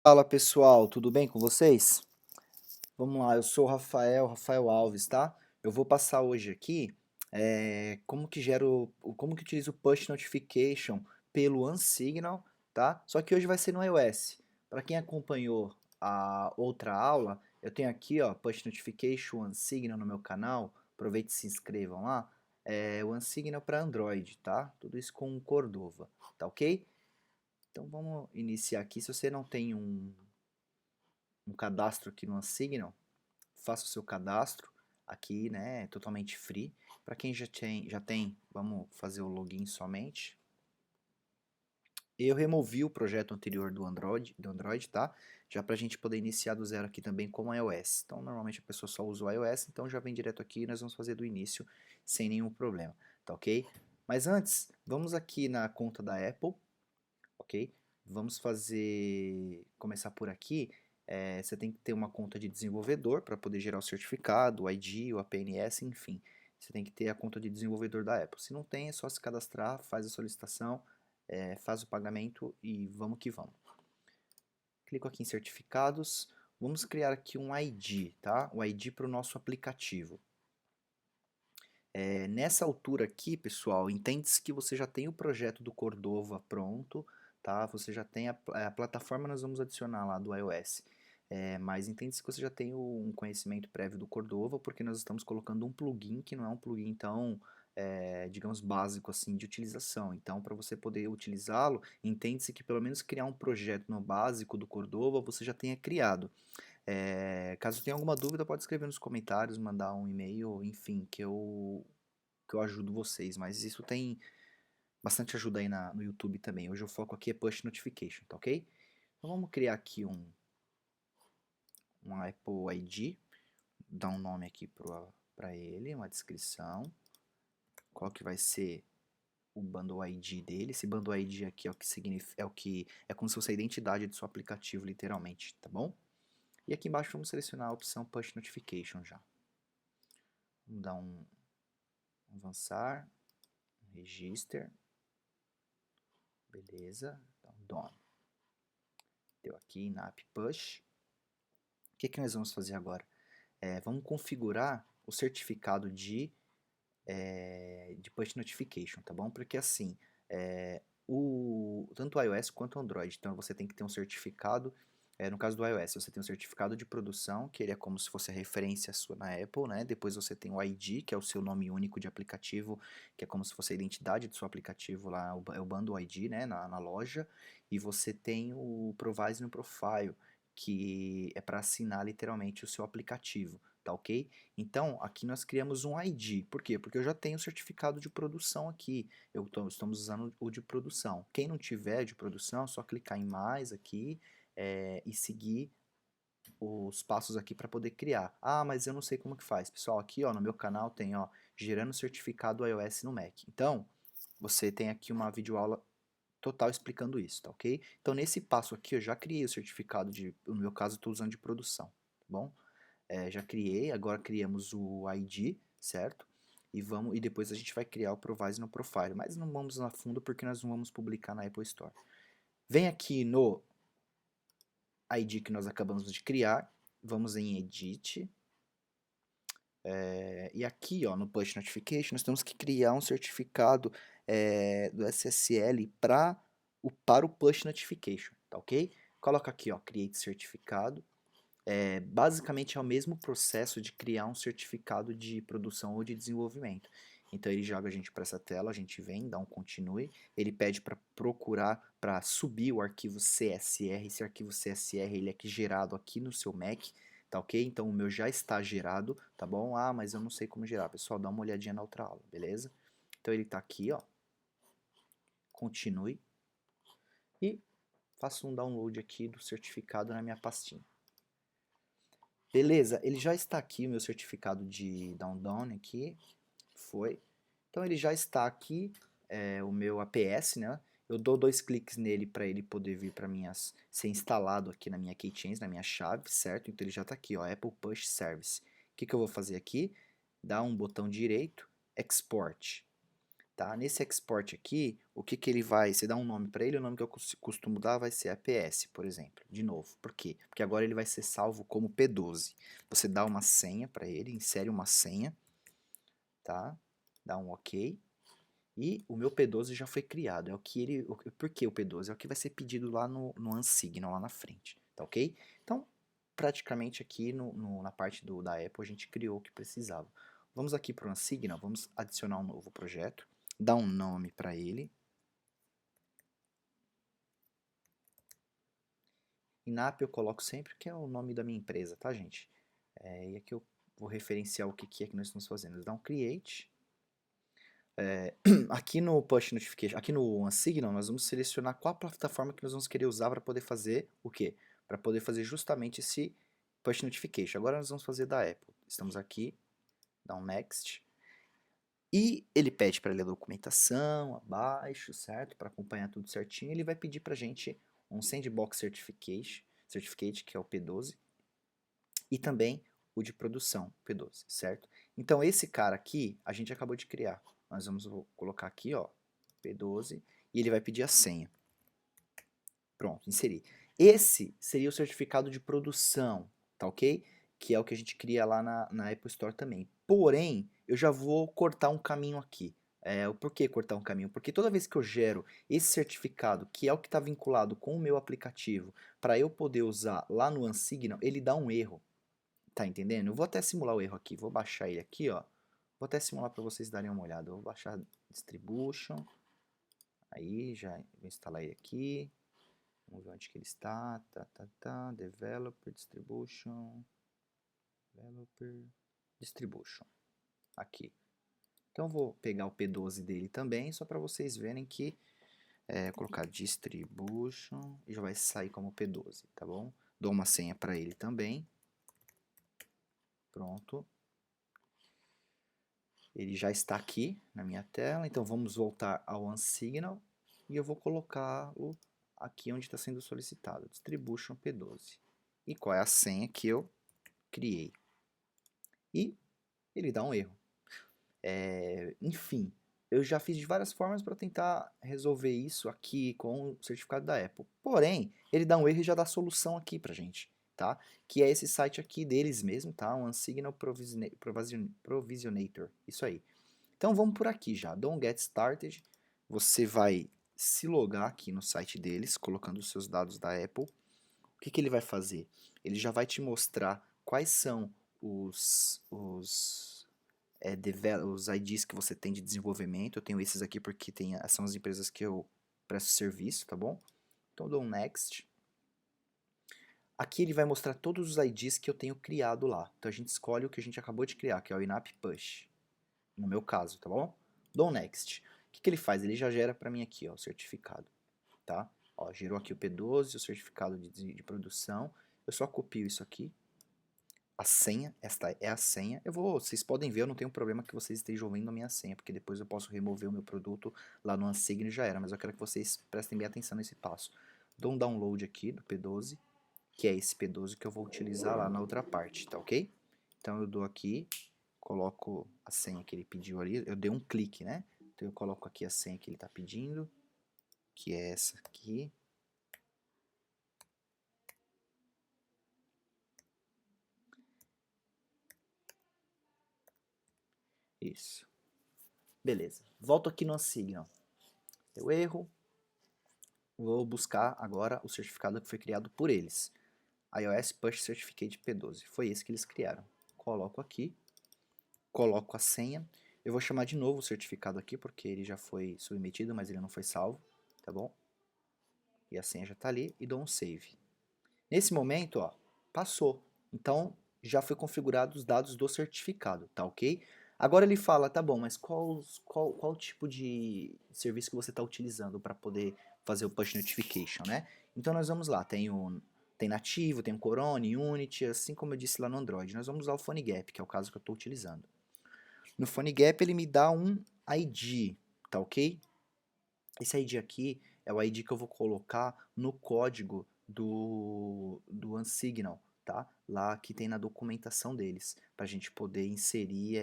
Fala pessoal, tudo bem com vocês? Vamos lá, eu sou o Rafael Alves, tá? Eu vou passar hoje aqui como que como que utiliza o Push Notification pelo OneSignal, tá? Só que hoje vai ser no iOS. Para quem acompanhou a outra aula, eu tenho aqui, ó, Push Notification OneSignal no meu canal. Aproveite e se inscrevam lá. O OneSignal para Android, tá? Tudo isso com Cordova, tá ok? Então vamos iniciar aqui. Se você não tem um cadastro aqui no OneSignal, faça o seu cadastro aqui, né, totalmente free. Para quem já tem, vamos fazer o login somente. Eu removi o projeto anterior do Android, tá? Já para a gente poder iniciar do zero aqui também como iOS. Então, normalmente a pessoa só usa o iOS, então já vem direto aqui e nós vamos fazer do início sem nenhum problema, tá ok? Mas antes, vamos aqui na conta da Apple, ok? Vamos começar por aqui. Você tem que ter uma conta de desenvolvedor para poder gerar o certificado, o ID, o APNS, enfim. Você tem que ter a conta de desenvolvedor da Apple. Se não tem, é só se cadastrar, faz a solicitação, faz o pagamento e vamos que vamos. Clico aqui em certificados. Vamos criar aqui um ID, tá? O ID para o nosso aplicativo. Nessa altura aqui, pessoal, entende-se que você já tem o projeto do Cordova pronto, tá? Você já tem a plataforma, nós vamos adicionar lá do iOS. Mas entende-se que você já tem um conhecimento prévio do Cordova, porque nós estamos colocando um plugin que não é um plugin tão, digamos, básico assim de utilização. Então, para você poder utilizá-lo, entende-se que pelo menos criar um projeto no básico do Cordova você já tenha criado. Caso tenha alguma dúvida, pode escrever nos comentários, mandar um e-mail, enfim, que eu ajudo vocês. Mas isso tem bastante ajuda aí no YouTube também. Hoje o foco aqui é Push Notification, tá ok? Então vamos criar aqui um Apple ID, dar um nome aqui para ele, uma descrição. Qual que vai ser o Bundle ID dele? Esse Bundle ID aqui é o que significa, é como se fosse a identidade do seu aplicativo, literalmente, tá bom? E aqui embaixo vamos selecionar a opção Push Notification já. Vamos dar um avançar, register, beleza, então done. Deu aqui na app push. O que nós vamos fazer agora? Vamos configurar o certificado de push notification, tá bom? Porque assim, tanto o iOS quanto o Android, então você tem que ter um certificado. No caso do iOS, você tem um certificado de produção, que ele é como se fosse a referência sua na Apple, né? Depois você tem o ID, que é o seu nome único de aplicativo, que é como se fosse a identidade do seu aplicativo lá, é o Bundle ID, né? Na loja. E você tem o Provisioning no Profile, que é para assinar literalmente o seu aplicativo, tá ok? Então, aqui nós criamos um ID. Por quê? Porque eu já tenho o certificado de produção aqui. Estamos usando o de produção. Quem não tiver de produção, é só clicar em mais aqui e seguir os passos aqui para poder criar. Ah, mas eu não sei como que faz. Pessoal, aqui ó, no meu canal tem ó, gerando certificado iOS no Mac. Então, você tem aqui uma videoaula total explicando isso, tá ok? Então, nesse passo aqui, eu já criei o certificado no meu caso, estou usando de produção, tá bom? Já criei, agora criamos o ID, certo? E depois a gente vai criar o Provise no Profile, mas não vamos a fundo porque nós não vamos publicar na Apple Store. Vem aqui no ID que nós acabamos de criar, vamos em Edit, e aqui ó, no Push Notification nós temos que criar um certificado do SSL para o Push Notification, tá ok? Coloca aqui ó, Create Certificado. Basicamente é o mesmo processo de criar um certificado de produção ou de desenvolvimento. Então ele joga a gente para essa tela, a gente vem, dá um continue, ele pede para procurar, para subir o arquivo CSR, esse arquivo CSR ele é gerado aqui no seu Mac, tá ok? Então o meu já está gerado, tá bom? Ah, mas eu não sei como gerar, pessoal, dá uma olhadinha na outra aula, beleza? Então ele está aqui, ó, continue, e faço um download aqui do certificado na minha pastinha. Beleza, ele já está aqui, o meu certificado de download aqui, foi. Então ele já está aqui, o meu APS, né? Eu dou 2 cliques nele para ele poder vir para ser instalado aqui na minha Keychains, na minha chave, certo? Então ele já está aqui, ó, Apple Push Service. O que eu vou fazer aqui? Dar um botão direito, Export. tá? Nesse export aqui, o que que ele vai, você dá um nome para ele, o nome que eu costumo dar vai ser APS, por exemplo, de novo. Por quê? Porque agora ele vai ser salvo como P12. Você dá uma senha para ele, insere uma senha, tá? Dá um OK. E o meu P12 já foi criado. É o que ele, por que o P12? É o que vai ser pedido lá no Unsignal, lá na frente, tá ok? Então, praticamente aqui na parte da Apple a gente criou o que precisava. Vamos aqui para o Unsignal, vamos adicionar um novo projeto, dar um nome para ele. INAP eu coloco sempre, que é o nome da minha empresa, tá, gente? E aqui eu vou referenciar o que é que nós estamos fazendo. Dá um create. Aqui no Push Notification, aqui no OneSignal, nós vamos selecionar qual plataforma que nós vamos querer usar para poder fazer o quê? Para poder fazer justamente esse Push Notification. Agora nós vamos fazer da Apple. Estamos aqui, dá um Next. E ele pede para ler a documentação abaixo, certo? Para acompanhar tudo certinho. Ele vai pedir para a gente um Sandbox Certificate, que é o P12. E também o de produção, P12, certo? Então esse cara aqui, a gente acabou de criar. Nós vamos colocar aqui, ó, P12, e ele vai pedir a senha. Pronto, inserir. Esse seria o certificado de produção, tá ok? Que é o que a gente cria lá na Apple Store também. Porém, eu já vou cortar um caminho aqui. Por que cortar um caminho? Porque toda vez que eu gero esse certificado, que é o que está vinculado com o meu aplicativo, para eu poder usar lá no Unsignal, ele dá um erro. Tá entendendo? Eu vou até simular o erro aqui. Vou baixar ele aqui, ó. Vou até simular para vocês darem uma olhada. Eu vou baixar Distribution. Aí, já vou instalar ele aqui. Vamos ver onde que ele está. Developer, Distribution. Developer, Distribution. Aqui. Então, eu vou pegar o P12 dele também, só para vocês verem que colocar Distribution e já vai sair como P12, tá bom? Dou uma senha para ele também. Pronto. Ele já está aqui na minha tela, então vamos voltar ao OneSignal e eu vou colocá-lo aqui onde está sendo solicitado, Distribution P12. E qual é a senha que eu criei. E ele dá um erro. Enfim, eu já fiz de várias formas para tentar resolver isso aqui com o certificado da Apple. Porém, ele dá um erro e já dá solução aqui para gente, tá? Que é esse site aqui deles mesmo, tá? O OneSignal Provisionator. Isso aí. Então vamos por aqui já. Don't Get Started. Você vai se logar aqui no site deles, colocando os seus dados da Apple. O que ele vai fazer? Ele já vai te mostrar quais são os IDs que você tem de desenvolvimento. Eu tenho esses aqui porque são as empresas que eu presto serviço, tá bom? Então eu dou um Next. Aqui ele vai mostrar todos os IDs que eu tenho criado lá. Então a gente escolhe o que a gente acabou de criar, que é o INAP Push. No meu caso, tá bom? Dou Next. O que ele faz? Ele já gera para mim aqui, ó, o certificado, tá? Ó, gerou aqui o P12, o certificado de produção. Eu só copio isso aqui. A senha, esta é a senha. Vocês podem ver, eu não tenho problema que vocês estejam vendo a minha senha, porque depois eu posso remover o meu produto lá no Unsignal e já era, mas eu quero que vocês prestem bem atenção nesse passo. Dou um download aqui do P12, que é esse P12 que eu vou utilizar lá na outra parte, tá ok? Então eu dou aqui, coloco a senha que ele pediu ali, eu dei um clique, né? Então eu coloco aqui a senha que ele está pedindo, que é essa aqui. Isso. Beleza. Volto aqui no Unsignal. Deu erro. Vou buscar agora o certificado que foi criado por eles. iOS Push Certificate P12. Foi esse que eles criaram. Coloco aqui. Coloco a senha. Eu vou chamar de novo o certificado aqui, porque ele já foi submetido, mas ele não foi salvo. Tá bom? E a senha já está ali. E dou um save. Nesse momento, ó, passou. Então, já foi configurado os dados do certificado, tá ok? Agora ele fala, tá bom, mas qual tipo de serviço que você está utilizando para poder fazer o push notification, né? Então nós vamos lá, tem nativo, tem o Corone, Unity, assim como eu disse lá no Android. Nós vamos usar o PhoneGap, que é o caso que eu estou utilizando. No PhoneGap ele me dá um ID, tá ok? Esse ID aqui é o ID que eu vou colocar no código do Unsignal, tá? Lá que tem na documentação deles, para a gente poder inserir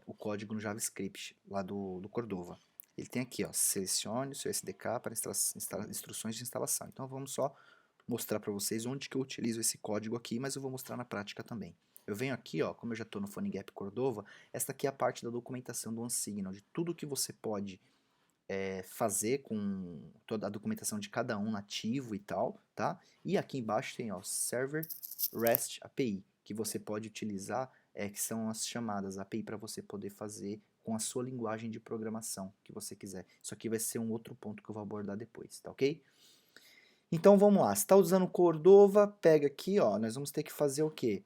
o código no JavaScript, lá do Cordova. Ele tem aqui, ó, selecione o seu SDK para instruções de instalação. Então vamos só mostrar para vocês onde que eu utilizo esse código aqui, mas eu vou mostrar na prática também. Eu venho aqui, ó, como eu já estou no PhoneGap Cordova, esta aqui é a parte da documentação do OneSignal, de tudo que você pode fazer com toda a documentação de cada um nativo e tal, tá? E aqui embaixo tem, ó, Server REST API, que você pode utilizar, que são as chamadas API para você poder fazer com a sua linguagem de programação que você quiser. Isso aqui vai ser um outro ponto que eu vou abordar depois, tá ok? Então vamos lá, se está usando Cordova, pega aqui, ó, nós vamos ter que fazer o quê?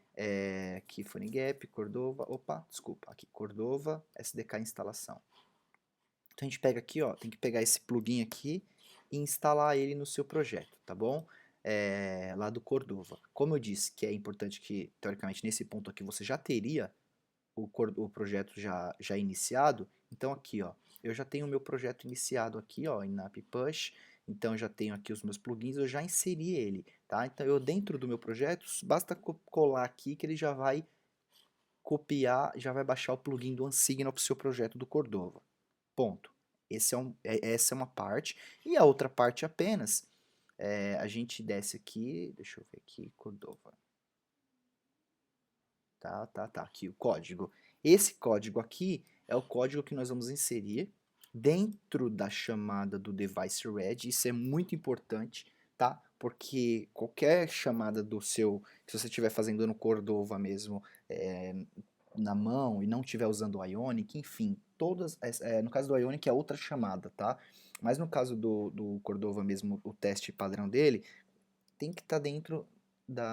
Aqui PhoneGap, Cordova, opa, desculpa, aqui Cordova, SDK instalação. Então a gente pega aqui, ó, tem que pegar esse plugin aqui e instalar ele no seu projeto, tá bom? Lá do Cordova. Como eu disse que é importante que, teoricamente, nesse ponto aqui você já teria o projeto já iniciado, então aqui, ó, eu já tenho o meu projeto iniciado aqui, ó, em app-push, então eu já tenho aqui os meus plugins, eu já inseri ele, tá? Então eu dentro do meu projeto, basta colar aqui que ele já vai copiar, já vai baixar o plugin do OneSignal para o seu projeto do Cordova. Ponto. Essa é uma parte. E a outra parte apenas, a gente desce aqui, deixa eu ver aqui, Cordova. Tá, aqui o código. Esse código aqui é o código que nós vamos inserir dentro da chamada do device read. Isso é muito importante, tá? Porque qualquer chamada do seu, se você estiver fazendo no Cordova mesmo, na mão e não estiver usando o Ionic, enfim, todas, no caso do Ionic é outra chamada, tá? Mas no caso do Cordova mesmo, o teste padrão dele, tem que estar dentro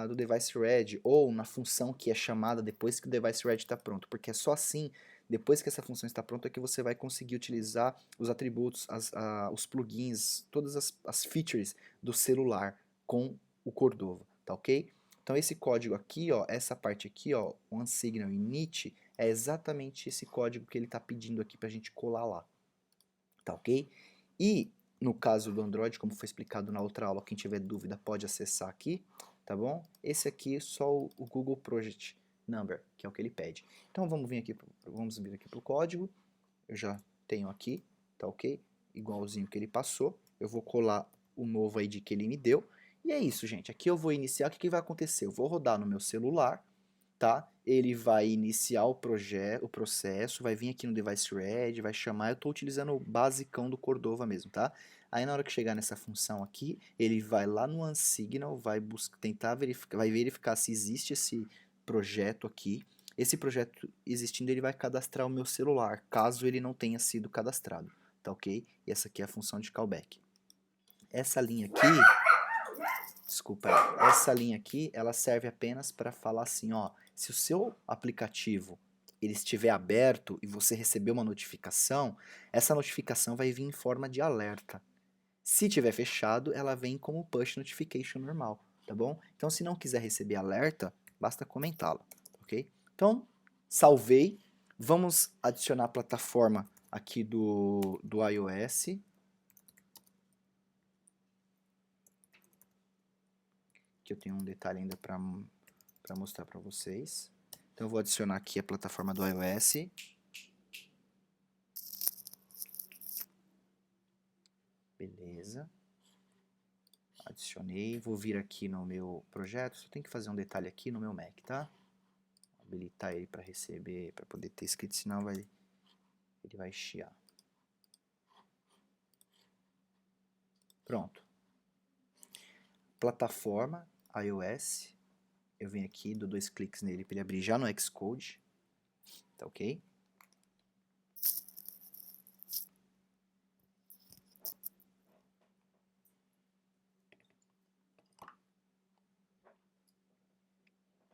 do device ready ou na função que é chamada depois que o device ready está pronto, porque é só assim, depois que essa função está pronta, é que você vai conseguir utilizar os atributos, os plugins, todas as features do celular com o Cordova, tá ok? Então esse código aqui, ó, essa parte aqui, ó, OneSignal init, é exatamente esse código que ele está pedindo aqui para a gente colar lá, tá ok? E no caso do Android, como foi explicado na outra aula, quem tiver dúvida pode acessar aqui, tá bom? Esse aqui é só o Google Project Number, que é o que ele pede. Então vamos vir aqui para o código, eu já tenho aqui, tá ok? Igualzinho que ele passou, eu vou colar o novo ID que ele me deu, e é isso, gente. Aqui eu vou iniciar, o que vai acontecer? Eu vou rodar no meu celular, tá? Ele vai iniciar o processo, vai vir aqui no device ready, vai chamar, eu estou utilizando o basicão do Cordova mesmo, tá? Aí na hora que chegar nessa função aqui, ele vai lá no OneSignal, vai tentar verificar, vai verificar se existe esse projeto aqui. Esse projeto existindo, ele vai cadastrar o meu celular, caso ele não tenha sido cadastrado, tá ok? E essa aqui é a função de callback. Essa linha aqui, desculpa, essa linha aqui, ela serve apenas para falar assim, ó, se o seu aplicativo ele estiver aberto e você receber uma notificação, essa notificação vai vir em forma de alerta. Se tiver fechado, ela vem como push notification normal, tá bom? Então, se não quiser receber alerta, basta comentá-la, ok? Então, salvei. Vamos adicionar a plataforma aqui do iOS. Que eu tenho um detalhe ainda para mostrar para vocês. Então eu vou adicionar aqui a plataforma do iOS. Beleza. Adicionei. Vou vir aqui no meu projeto. Só tem que fazer um detalhe aqui no meu Mac, tá? Habilitar ele para receber, para poder ter escrito, senão ele vai chiar. Pronto. Plataforma iOS. Eu venho aqui, dou 2 cliques nele para ele abrir já no Xcode. Tá ok?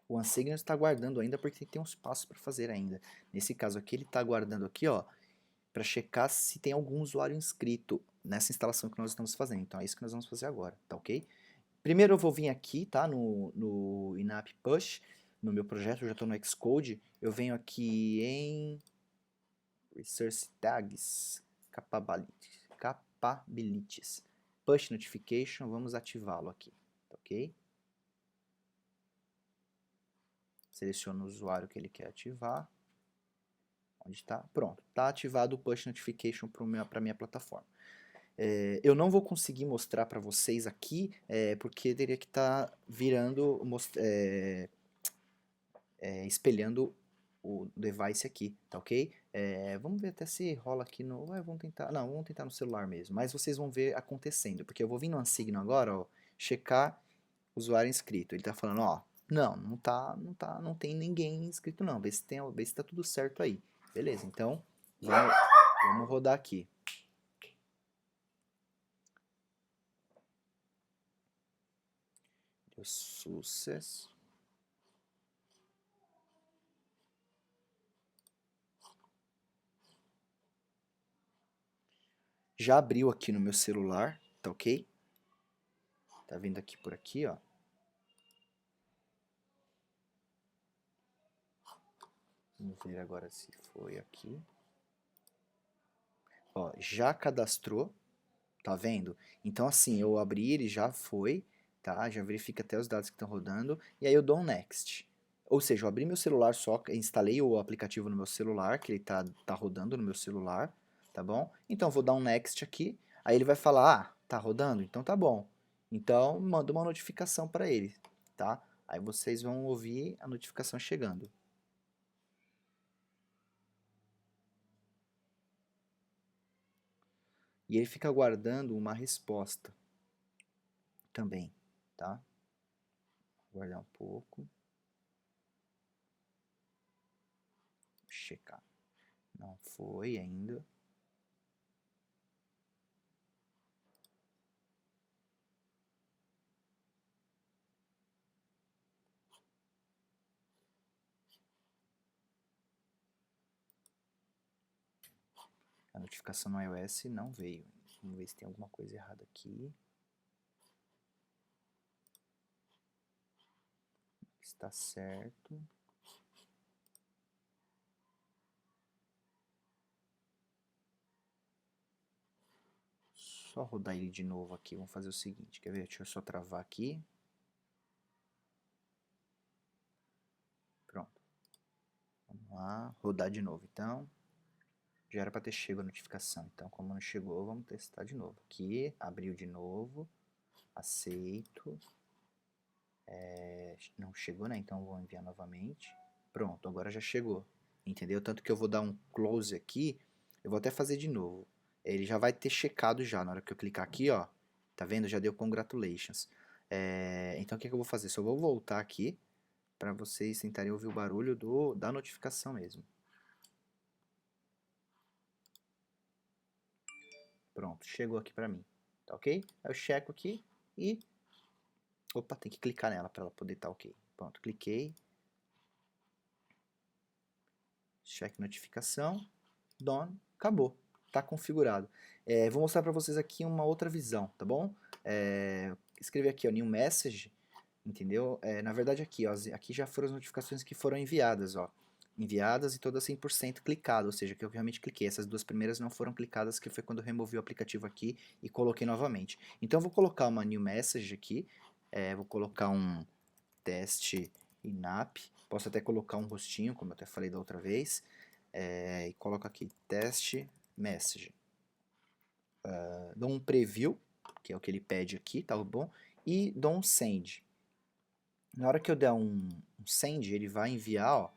O OneSignal está guardando ainda porque tem uns passos para fazer ainda. Nesse caso aqui, ele está guardando aqui, ó, para checar se tem algum usuário inscrito nessa instalação que nós estamos fazendo. Então é isso que nós vamos fazer agora, tá ok? Primeiro eu vou vir aqui, tá, no in-app push, no meu projeto, eu já estou no Xcode, eu venho aqui em Resource Tags, Capabilities, Push Notification, vamos ativá-lo aqui, tá ok? Seleciono o usuário que ele quer ativar. Onde tá? Pronto, tá ativado o Push Notification para minha plataforma. Eu não vou conseguir mostrar para vocês aqui, porque teria que estar virando, espelhando o device aqui, tá ok? Vamos ver até se rola aqui no... vamos tentar... Não, vamos tentar no celular mesmo. Mas vocês vão ver acontecendo, porque eu vou vir no Ansigno agora, ó, checar usuário inscrito. Ele tá falando, ó, não tem ninguém inscrito não. Vê se tá tudo certo aí. Beleza, então vamos rodar aqui. Deu sucesso. Já abriu aqui no meu celular, tá ok? Tá vendo aqui por aqui, ó. Vamos ver agora se foi aqui. Ó, já cadastrou, tá vendo? Então assim, eu abri, ele já foi, tá? Já verifica até os dados que estão rodando, e aí eu dou um next. Ou seja, eu abri meu celular só, instalei o aplicativo no meu celular, que ele tá rodando no meu celular, tá bom? Então eu vou dar um next aqui, aí ele vai falar, ah, tá rodando? Então tá bom. Então manda uma notificação para ele, tá? Aí vocês vão ouvir a notificação chegando. E ele fica aguardando uma resposta também, tá? Aguardar um pouco. Checar. Não foi ainda. A notificação no iOS não veio. Vamos ver se tem alguma coisa errada aqui. Está certo. Só rodar ele de novo aqui. Vamos fazer o seguinte. Quer ver? Deixa eu só travar aqui. Pronto. Vamos lá. Rodar de novo. Então, já era para ter chegado a notificação. Então, como não chegou, vamos testar de novo. Aqui, abriu de novo. Aceito. Não chegou, né? Então, vou enviar novamente. Pronto, agora já chegou. Entendeu? Tanto que eu vou dar um close aqui. Eu vou até fazer de novo. Ele já vai ter checado já. Na hora que eu clicar aqui, ó. Tá vendo? Já deu congratulations. Então, o que eu vou fazer? Só vou voltar aqui para vocês tentarem ouvir o barulho da notificação mesmo. Pronto, chegou aqui para mim. Tá ok? Aí eu checo aqui e... Opa, tem que clicar nela para ela poder estar ok. Pronto, cliquei. Check notificação. Done. Acabou. Tá configurado. Vou mostrar para vocês aqui uma outra visão, tá bom? Escrever aqui, ó, new message, entendeu? Na verdade aqui, ó, aqui já foram as notificações que foram enviadas, ó. Enviadas e todas 100% clicadas, ou seja, que eu realmente cliquei. Essas duas primeiras não foram clicadas, que foi quando eu removi o aplicativo aqui e coloquei novamente. Então eu vou colocar uma new message aqui, vou colocar um teste inap, posso até colocar um rostinho, como eu até falei da outra vez, e coloco aqui teste message. Dou um preview, que é o que ele pede aqui, tá bom? E dou um send. Na hora que eu der um send, ele vai enviar, ó,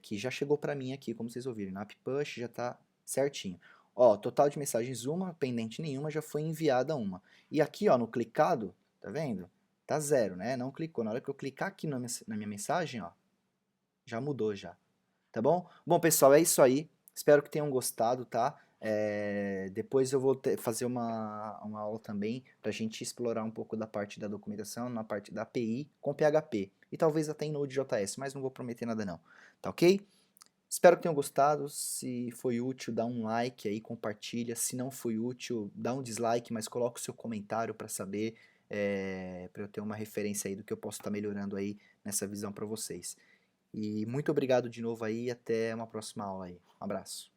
que já chegou para mim aqui, como vocês ouviram, na app push já tá certinho. Ó, total de mensagens uma, pendente nenhuma, já foi enviada uma. E aqui, ó, no clicado, tá vendo? Tá zero, né? Não clicou. Na hora que eu clicar aqui na minha mensagem, ó, já mudou já. Tá bom? Bom, pessoal, é isso aí. Espero que tenham gostado, tá? Depois eu vou fazer uma aula também para a gente explorar um pouco da parte da documentação, na parte da API com PHP. E talvez até em Node.js, mas não vou prometer nada não. Tá ok? Espero que tenham gostado. Se foi útil, dá um like aí, compartilha. Se não foi útil, dá um dislike, mas coloca o seu comentário para saber, para eu ter uma referência aí do que eu posso estar melhorando aí nessa visão para vocês. E muito obrigado de novo aí, até uma próxima aula aí. Um abraço.